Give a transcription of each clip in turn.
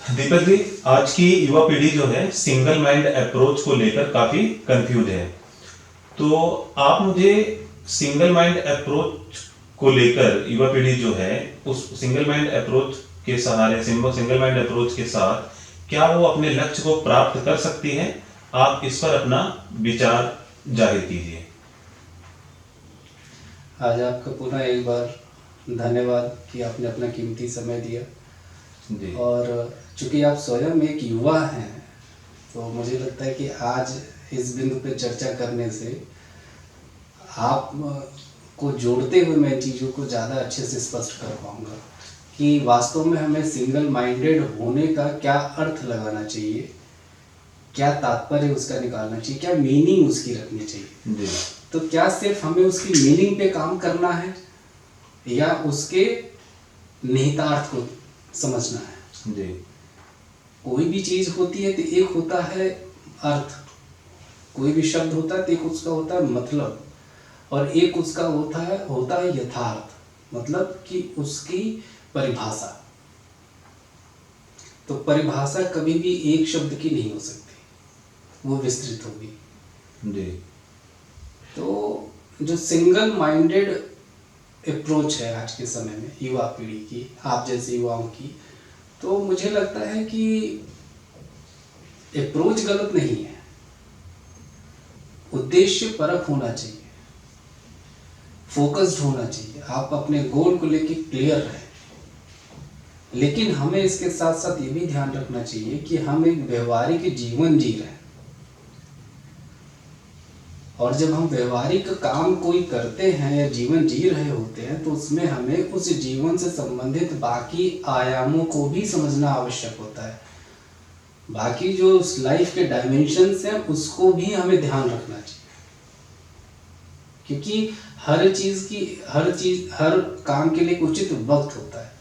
दीपक जी, आज की युवा पीढ़ी जो है सिंगल माइंड अप्रोच को लेकर काफी कंफ्यूज है। तो आप मुझे सिंगल माइंड अप्रोच को लेकर युवा पीढ़ी जो है उस सिंगल माइंड अप्रोच के सहारे सिंगल माइंड अप्रोच के साथ क्या वो अपने लक्ष्य को प्राप्त कर सकती है? आप इस पर अपना विचार जाहिर कीजिए। आज आपका पुनः एक बार धन्यवाद कि आपने अपना कीमती समय दिया। जी। और और चूंकि आप स्वयं एक युवा हैं, तो मुझे लगता है कि आज इस बिंदु पे चर्चा करने से आप को जोड़ते हुए मैं चीज़ों को ज़्यादा अच्छे से स्पष्ट कर पाऊंगा कि वास्तव में हमें सिंगल माइंडेड होने का क्या अर्थ लगाना चाहिए, क्या तात्पर्य उसका निकालना चाहिए, क्या मीनिंग उसकी रखनी चाहिए। जी। तो क्या सिर्फ हमें उसकी मीनिंग पे काम करना है या उसके निहितार्थ को समझना है। जी। कोई भी चीज होती है तो एक होता है अर्थ, कोई भी शब्द होता है तो एक उसका होता है मतलब, और एक उसका होता है यथार्थ, मतलब कि उसकी परिभाषा। तो परिभाषा कभी भी एक शब्द की नहीं हो सकती, वो विस्तृत होगी। जी। तो जो सिंगल माइंडेड अप्रोच है आज के समय में युवा पीढ़ी की, आप जैसे युवाओं की, तो मुझे लगता है कि अप्रोच गलत नहीं है, उद्देश्य परक होना चाहिए, फोकस्ड होना चाहिए, आप अपने गोल को लेके क्लियर रहें। लेकिन हमें इसके साथ साथ ये भी ध्यान रखना चाहिए कि हम एक व्यवहारिक जीवन जी रहे हैं, और जब हम व्यवहारिक काम कोई करते हैं या जीवन जी रहे होते हैं तो उसमें हमें उस जीवन से संबंधित बाकी आयामों को भी समझना आवश्यक होता है। बाकी जो उस लाइफ के डायमेंशंस हैं उसको भी हमें ध्यान रखना चाहिए, क्योंकि हर काम के लिए एक उचित वक्त होता है,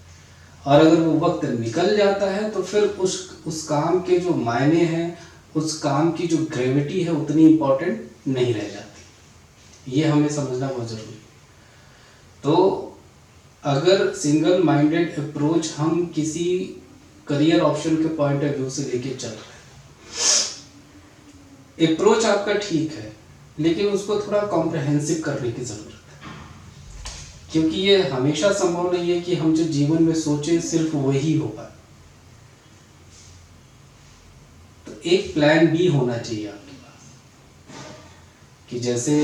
और अगर वो वक्त निकल जाता है तो फिर उस काम के जो मायने हैं, उस काम की जो ग्रेविटी है उतनी इम्पोर्टेंट नहीं रह जाती। ये हमें समझना बहुत जरूरी है। तो अगर सिंगल माइंडेड अप्रोच हम किसी करियर ऑप्शन के पॉइंट ऑफ व्यू से लेके चल रहे हैं, अप्रोच आपका ठीक है, लेकिन उसको थोड़ा कॉम्प्रहेंसिव करने की जरूरत है, क्योंकि ये हमेशा संभव नहीं है कि हम जो जीवन में सोचे सिर्फ वही हो पाए। तो एक प्लान बी होना चाहिए आपके पास, कि जैसे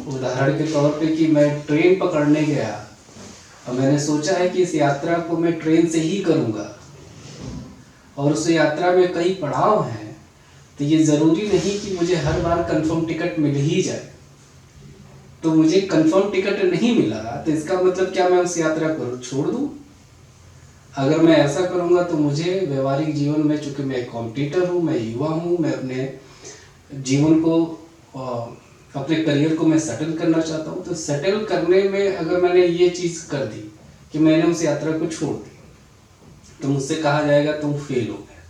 उदाहरण के तौर पे कि मैं ट्रेन पकड़ने गया और मैंने सोचा है कि इस यात्रा को मैं ट्रेन से ही करूंगा, और उस यात्रा में कई पड़ाव हैं, तो ये जरूरी नहीं कि मुझे हर बार कंफर्म टिकट मिल ही जाए। तो मुझे कंफर्म टिकट नहीं मिला तो इसका मतलब क्या मैं उस यात्रा को छोड़ दूं? अगर मैं ऐसा करूंगा तो मुझे व्यवहारिक जीवन में, चूंकि मैं कॉम्पिटिटर हूं, मैं युवा हूं, मैं अपने जीवन को, अपने करियर को मैं सेटल करना चाहता हूं, तो सेटल करने में अगर मैंने ये चीज कर दी कि मैंने उस यात्रा को छोड़ दी, तो मुझसे कहा जाएगा तुम फेल हो गए,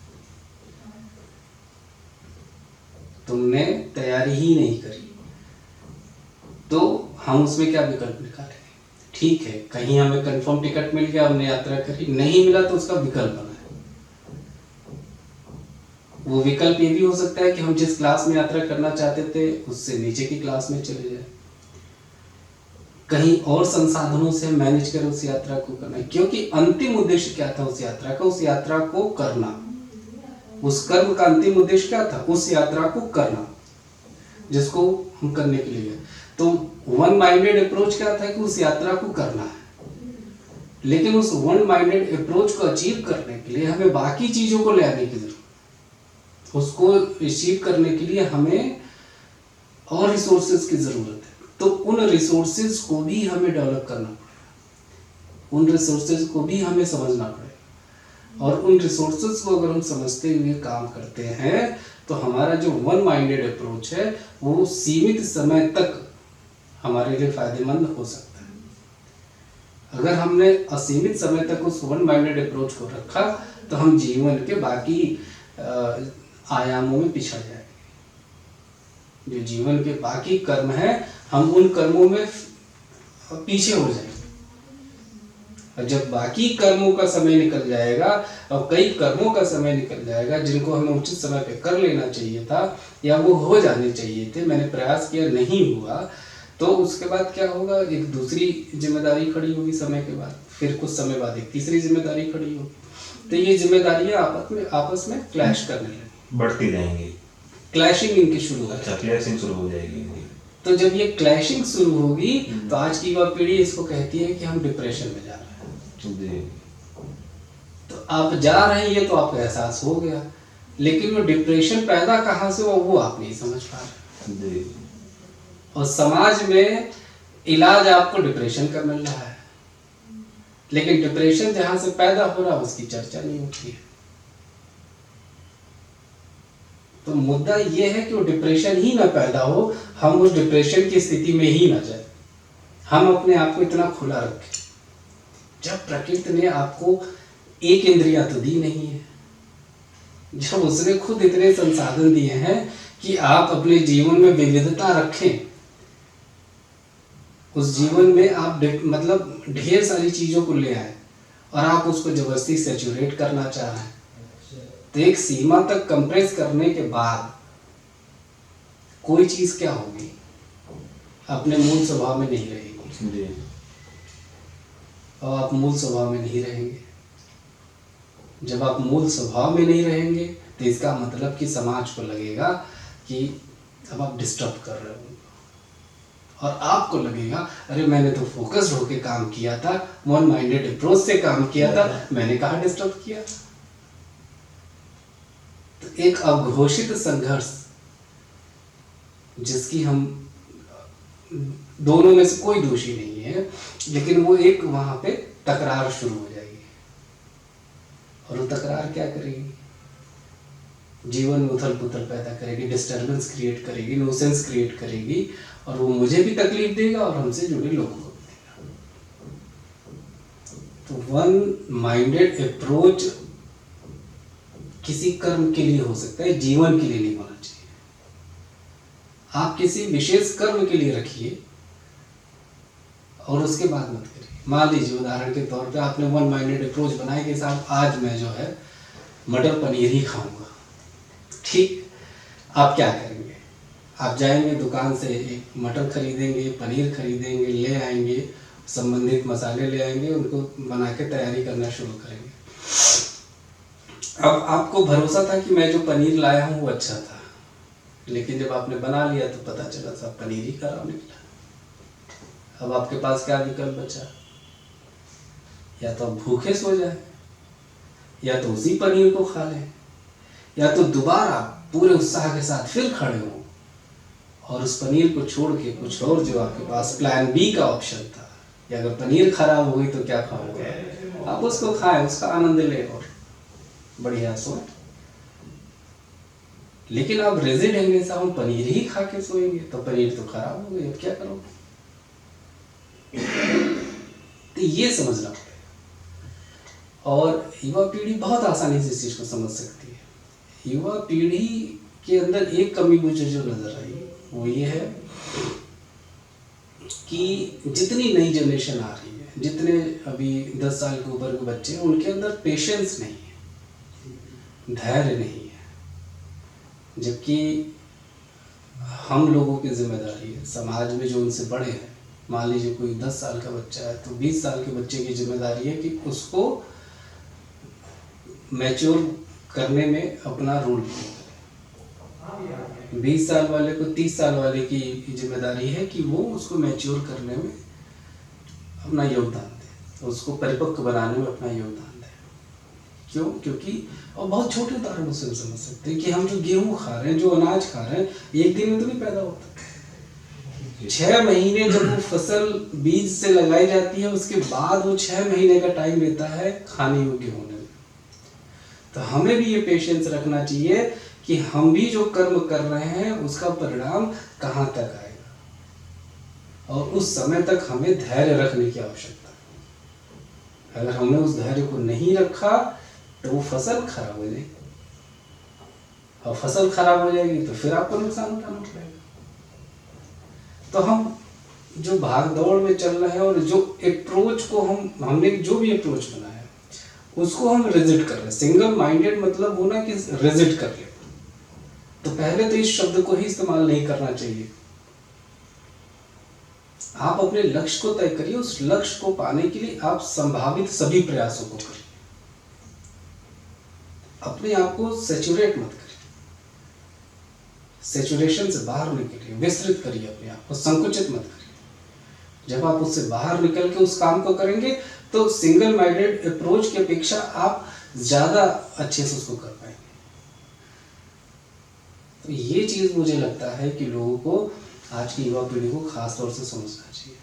तुमने तैयारी ही नहीं करी। तो हम उसमें क्या विकल्प निकालेंगे? ठीक है, कहीं हमें कंफर्म टिकट मिल गया, हमने यात्रा करी, नहीं मिला तो उसका विकल्प बना है। वो विकल्प ये भी हो सकता है कि हम जिस क्लास में यात्रा करना चाहते थे उससे नीचे की क्लास में चले जाए, कहीं और संसाधनों से मैनेज कर उस यात्रा को करना है, क्योंकि अंतिम उद्देश्य क्या था उस यात्रा का? उस यात्रा को करना। उस कर्म का अंतिम उद्देश्य क्या था? उस यात्रा को करना, जिसको हम करने के लिए। तो वन माइंडेड अप्रोच क्या था? कि उस यात्रा को करना है, लेकिन उस वन माइंडेड अप्रोच को अचीव करने के लिए हमें बाकी चीजों को ले आने की जरूरत है। उसको अचीव करने के लिए हमें और रिसोर्सेज की जरूरत है, तो उन रिसोर्सेज को भी हमें डेवलप करना पड़ेगा, उन रिसोर्सेज को भी हमें समझना पड़ेगा, और उन रिसोर्सेज को अगर हम समझते हुए काम करते हैं तो हमारा जो वन माइंडेड अप्रोच है वो सीमित समय तक हमारे लिए फायदेमंद हो सकता है। अगर हमने असीमित समय तक उस वन माइंडेड अप्रोच को रखा तो हम जीवन के बाकी आयामों में पिछड़ जाएंगे। जो जीवन के बाकी कर्म हैं, हम उन कर्मों में पीछे हो जाएंगे। और जब बाकी कर्मों का समय निकल जाएगा और कई कर्मों का समय निकल जाएगा जिनको हमें उचित समय पे कर लेना चाहिए था या वो हो जाने चाहिए थे, मैंने प्रयास किया नहीं हुआ, तो उसके बाद क्या होगा, एक दूसरी जिम्मेदारी खड़ी होगी समय के बाद, फिर कुछ समय बाद एक तीसरी जिम्मेदारी खड़ी होगी। तो ये जिम्मेदारियां आपस में क्लैश करने लगेंगी, बढ़ती जाएंगी, क्लैशिंग इनकी शुरू हो अच्छा जाएगी। क्लैशिंग शुरू हो जाएगी। तो जब ये क्लैशिंग शुरू होगी तो आज की युवा पीढ़ी इसको कहती है कि हम डिप्रेशन में जा रहे हैं। जी। तो आप जा रहे हैं ये तो आपको एहसास हो गया, लेकिन वो डिप्रेशन पैदा कहाँ से हुआ वो आप नहीं समझ पा रहे। जी। और समाज में इलाज आपको डिप्रेशन का मिल रहा है, लेकिन डिप्रेशन जहां से पैदा हो रहा है उसकी चर्चा नहीं होती है। तो मुद्दा ये है कि वो डिप्रेशन ही ना पैदा हो, हम उस डिप्रेशन की स्थिति में ही ना जाए, हम अपने आप को इतना खुला रखें। जब प्रकृति ने आपको एक इंद्रिया तो दी नहीं है, जब उसने खुद इतने संसाधन दिए हैं कि आप अपने जीवन में विविधता रखें, उस जीवन में आप मतलब ढेर सारी चीजों को ले आए और आप उसको जबरदस्ती सैचुरेट करना चाह रहे हैं, तो एक सीमा तक कंप्रेस करने के बाद कोई चीज क्या होगी, अपने मूल स्वभाव में नहीं रहेगी। जी। और आप मूल स्वभाव में नहीं रहेंगे। जब आप मूल स्वभाव में नहीं रहेंगे तो इसका मतलब कि समाज को लगेगा कि अब आप डिस्टर्ब कर रहे हो, और आपको लगेगा अरे मैंने तो फोकस्ड होके काम किया था, वन माइंडेड अप्रोच से काम किया था, मैंने कहाँ डिस्टर्ब किया। तो एक अघोषित संघर्ष जिसकी हम दोनों में से कोई दोषी नहीं है, लेकिन वो एक वहां पे तकरार शुरू हो जाएगी, और वो तकरार क्या करेगी, जीवन में उथल पुथल पैदा करेगी, डिस्टरबेंस क्रिएट करेगी, न्यूसेंस क्रिएट करेगी, और वो मुझे भी तकलीफ देगा और हमसे जुड़े लोगों को भी देगा। तो वन माइंडेड अप्रोच किसी कर्म के लिए हो सकता है, जीवन के लिए नहीं होना चाहिए। आप किसी विशेष कर्म के लिए रखिए और उसके बाद मत करिए। मान लीजिए उदाहरण के तौर पे आपने वन माइंडेड अप्रोच बनाया कि साहब आज मैं जो है मटर पनीर ही खाऊंगा, ठीक। आप क्या करेंगे, आप जाएंगे दुकान से एक मटर खरीदेंगे, पनीर खरीदेंगे, ले आएंगे, संबंधित मसाले ले आएंगे, उनको बना के तैयारी करना शुरू करेंगे। अब आपको भरोसा था कि मैं जो पनीर लाया हूँ वो अच्छा था, लेकिन जब आपने बना लिया तो पता चला सब पनीर ही खराब निकला। अब आपके पास क्या विकल्प बचा, या तो आप भूखे सो जाए, या तो उसी पनीर को खा लें, या तो दोबारा पूरे उत्साह के साथ फिर खड़े हो और उस पनीर को छोड़ के कुछ और जो आपके पास प्लान बी का ऑप्शन था, या अगर पनीर खराब हो गई तो क्या खाओगे, आप उसको खाएं, उसका आनंद लें और बढ़िया सोएं। लेकिन अब रिजिड हमेशा हम पनीर ही खा के सोएंगे तो पनीर तो खराब हो गई, अब क्या करोगे। तो ये समझना पड़ेगा, और युवा पीढ़ी बहुत आसानी से इस चीज को समझ सकती है। युवा पीढ़ी के अंदर एक कमी मुझे जो नजर आई वो ये है कि जितनी नई जनरेशन आ रही है, जितने अभी 10 साल के ऊपर के बच्चे हैं, उनके अंदर पेशेंस नहीं है, धैर्य नहीं है। जबकि हम लोगों की जिम्मेदारी है, समाज में जो उनसे बड़े हैं, मान लीजिए कोई 10 साल का बच्चा है तो 20 साल के बच्चे की जिम्मेदारी है कि उसको मैच्योर करने में अपना रोल प्ले करे। 20 साल वाले को 30 साल वाले की जिम्मेदारी है कि वो उसको मैच्योर करने में अपना योगदान दे, उसको परिपक्व बनाने में अपना योगदान दे। क्यों? क्योंकि और बहुत छोटे उदाहरणों से हम समझ सकते हैं कि हम जो गेहूं खा रहे हैं, जो अनाज खा रहे हैं, एक दिन में तो नहीं पैदा होता। 6 महीने जब वो फसल बीज से लगाई जाती है, उसके बाद वो 6 महीने का टाइम लेता है खाने योग्य होने में। तो हमें भी ये पेशेंस रखना चाहिए कि हम भी जो कर्म कर रहे हैं उसका परिणाम कहाँ तक आएगा, और उस समय तक हमें धैर्य रखने की आवश्यकता है। अगर हमने उस धैर्य को नहीं रखा तो वो फसल खराब हो जाएगी, और फसल खराब हो जाएगी तो फिर आपको नुकसान उठाना पड़ेगा। तो हम जो भाग दौड़ में चल रहे हैं और जो अप्रोच को हमने जो भी अप्रोच बनाया है उसको हम रिजिट कर रहे हैं। सिंगल माइंडेड मतलब होना कि रिजिट कर ले, तो पहले तो इस शब्द को ही इस्तेमाल नहीं करना चाहिए। आप अपने लक्ष्य को तय करिए, उस लक्ष्य को पाने के लिए आप संभावित सभी प्रयासों को करिए। अपने आप को सैचुरेट मत करिए, सैचुरेशन से बाहर निकलिए, विस्तृत करिए अपने आप को, संकुचित मत करिए। जब आप उससे बाहर निकल के उस काम को करेंगे तो सिंगल माइंडेड अप्रोच की अपेक्षा आप ज्यादा अच्छे से उसको कर पाएंगे। तो ये चीज मुझे लगता है कि लोगों को, आज की युवा पीढ़ी को खास तौर से समझना चाहिए।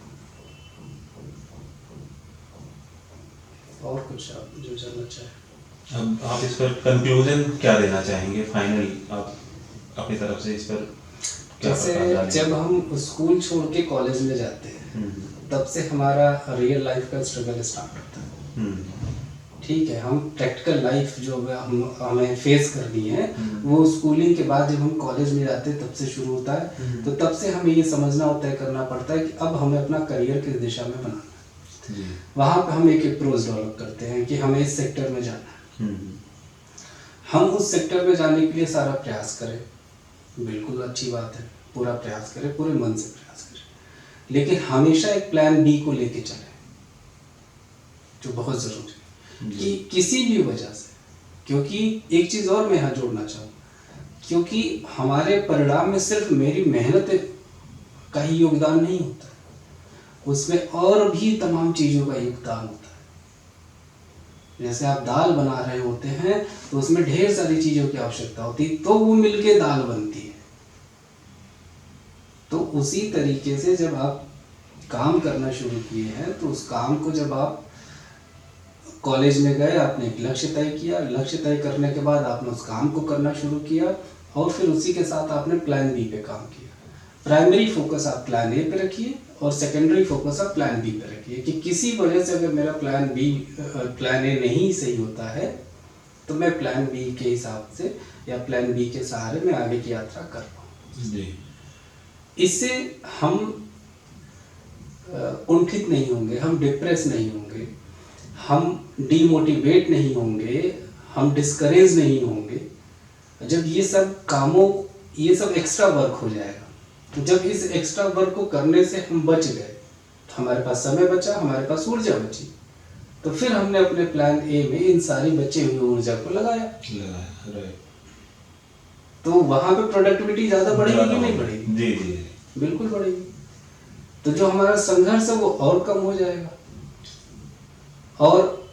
और कुछ आप जो जानना चाहें? अब आप इस पर कंक्लूजन क्या देना चाहेंगे, फाइनल आप अपनी तरफ से इस पर क्या जैसे प्रकाश डालेंगे? जब हम स्कूल छोड़ के कॉलेज में जाते हैं तब से हमारा रियल लाइफ का स्ट्रगल स्टार्ट होता है। ठीक है, हम प्रैक्टिकल लाइफ जो हमें फेस करनी है वो स्कूलिंग के बाद जब हम कॉलेज में जाते हैं तब से शुरू होता है। तो तब से हमें ये समझना और तय करना पड़ता है कि अब हमें अपना करियर किस दिशा में बनाना है। वहाँ पे हम एक अप्रोच डेवलप करते हैं कि हमें इस सेक्टर में जाना है। हम उस सेक्टर में जाने के लिए सारा प्रयास करें, बिल्कुल अच्छी बात है, पूरा प्रयास करें, पूरे मन से प्रयास करें, लेकिन हमेशा एक प्लान बी को लेके चलें, जो बहुत जरूरी है कि किसी भी वजह से, क्योंकि एक चीज और मैं यहाँ जोड़ना चाहूँ, क्योंकि हमारे परिणाम में सिर्फ मेरी मेहनत का ही योगदान नहीं होता है, उसमें और भी तमाम चीजों का योगदान होता है। जैसे आप दाल बना रहे होते हैं तो उसमें ढेर सारी चीजों की आवश्यकता होती है, तो वो मिलके दाल बनती है। तो उसी तरीके से जब आप काम करना शुरू किए हैं तो उस काम को, जब आप कॉलेज में गए, आपने एक लक्ष्य तय किया, लक्ष्य तय करने के बाद आपने उस काम को करना शुरू किया और फिर उसी के साथ आपने प्लान बी पे काम किया। प्राइमरी फोकस आप प्लान ए पे रखिए और सेकेंडरी फोकस आप प्लान बी पे रखिए कि किसी वजह से अगर मेरा प्लान ए नहीं सही होता है तो मैं प्लान बी के हिसाब से या प्लान बी के सहारे मैं आगे की यात्रा कर पाऊँ। इससे हम कुंठित नहीं होंगे, हम डिप्रेस नहीं होंगे, हम डीमोटिवेट नहीं होंगे, हम डिस्करेज नहीं होंगे। जब ये सब एक्स्ट्रा वर्क हो जाएगा, जब इस एक्स्ट्रा वर्क को करने से हम बच गए, हमारे पास समय बचा, हमारे पास ऊर्जा बची, तो फिर हमने अपने प्लान ए में इन सारी बची हुई ऊर्जा को लगाया। राइट। तो वहां पे प्रोडक्टिविटी ज्यादा बढ़ेगी कि नहीं बढ़ेगी? जी, बिल्कुल बढ़ेगी। तो जो हमारा संघर्ष है वो और कम हो जाएगा, और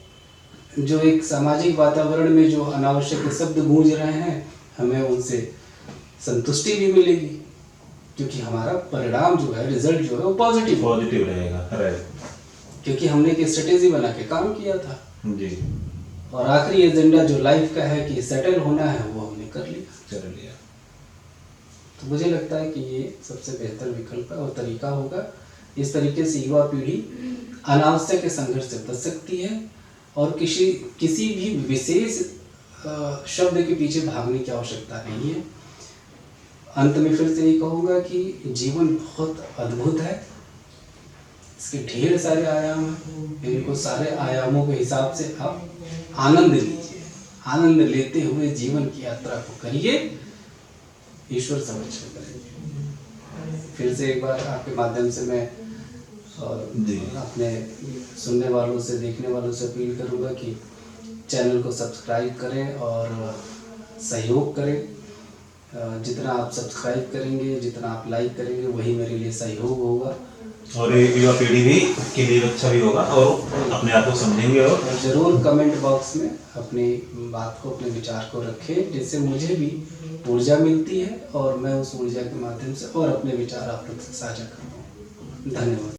जो एक सामाजिक वातावरण में जो अनावश्यक शब्द गूंज रहे हैं, हमें उनसे संतुष्टि भी मिलेगी, क्योंकि हमारा परिणाम जो है, रिजल्ट जो है वो पॉजिटिव रहेगा। राइट। क्योंकि हमने एक स्ट्रेटेजी बना के काम किया था जी, और आखिरी एजेंडा जो लाइफ का है कि सेटल होना है वो हमने कर लिया। तो मुझे लगता है कि ये सबसे बेहतर विकल्प है और तरीका होगा। इस तरीके से युवा पीढ़ी अनावश्यक संघर्ष से बच सकती है और किसी भी विशेष शब्द के पीछे भागने की आवश्यकता नहीं है। अंत में फिर से यही कहूँगा कि जीवन बहुत अद्भुत है, इसके ढेर सारे आयाम हैं, इनको सारे आयामों के हिसाब से आप आनंद लीजिए, आनंद लेते हुए जीवन की यात्रा को करिए, ईश्वर संरक्षण करेंगे। फिर से एक बार आपके माध्यम से मैं और अपने सुनने वालों से, देखने वालों से अपील करूंगा कि चैनल को सब्सक्राइब करें और सहयोग करें। जितना आप सब्सक्राइब करेंगे, जितना आप लाइक करेंगे, वही मेरे लिए सहयोग होगा और ये युवा पीढ़ी भी के लिए अच्छा भी होगा और अपने आप को समझेंगे। और जरूर कमेंट बॉक्स में अपनी बात को, अपने विचार को रखें, जिससे मुझे भी ऊर्जा मिलती है और मैं उस ऊर्जा के माध्यम से और अपने विचार आप लोग से साझा करता हूँ। धन्यवाद।